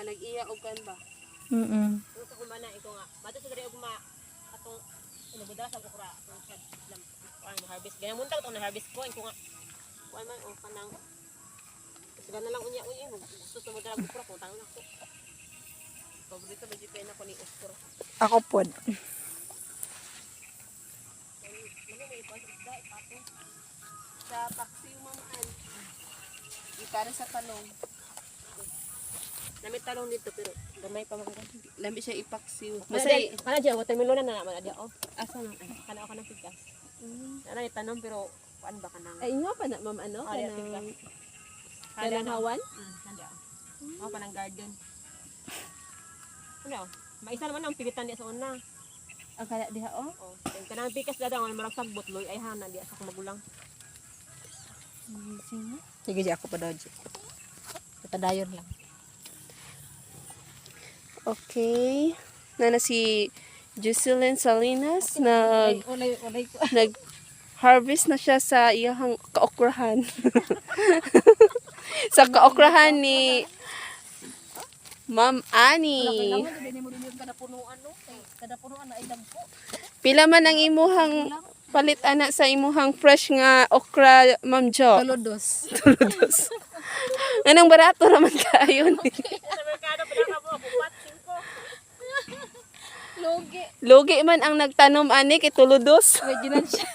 Kanag-iya og kan ba? Ito ko man na ito nga. Mato sa diri og atong buda sa okra. Atong sa harvest. Ganyan munta itong na-harvest ko. Ito nga. Kuan man o kanang. Kasi gana lang unya. Uy, gusto sa mga dalang okra ko. Tanong na ko. Paborito ba dito na ko ni okra. Ako pod. Sa paksiw mamaan. Ikara sa talong. Namit talong dito pero gamay pa mga Lambi siya ipaksiw. Masay. Kana dyan, watermelon na naman na oh. Asa man? Kana ako ng pigas. Ana itanong pero kuan ba kanang. Ay nga pa na ma'am ano kanang hawan. Nanda. Pa ng garden. Ano? Maisa naman ang pilitan diya sa una. Ang kana diha oh. Oh, kanang pikas dada ang marag sagbot loy ay hana diya sa magulang. Sige di ako pa daw. Padayon lang. Okay. Na si Jocelyn Salinas Ulay ko. nag-harvest na siya sa iyang kaokrahan. Sa kaokrahan ni Ma'am Annie. Kada punuan no. Kada punuan na ay dagko. Pila man ang imuhang palit ana sa imuhang fresh nga okra, Ma'am Jo? Tuludos. Anong barato naman kaayon? Sa merkado pinaka mo 4 5. Logi. Lugi man ang nagtanom ani kay tuludos. Original siya.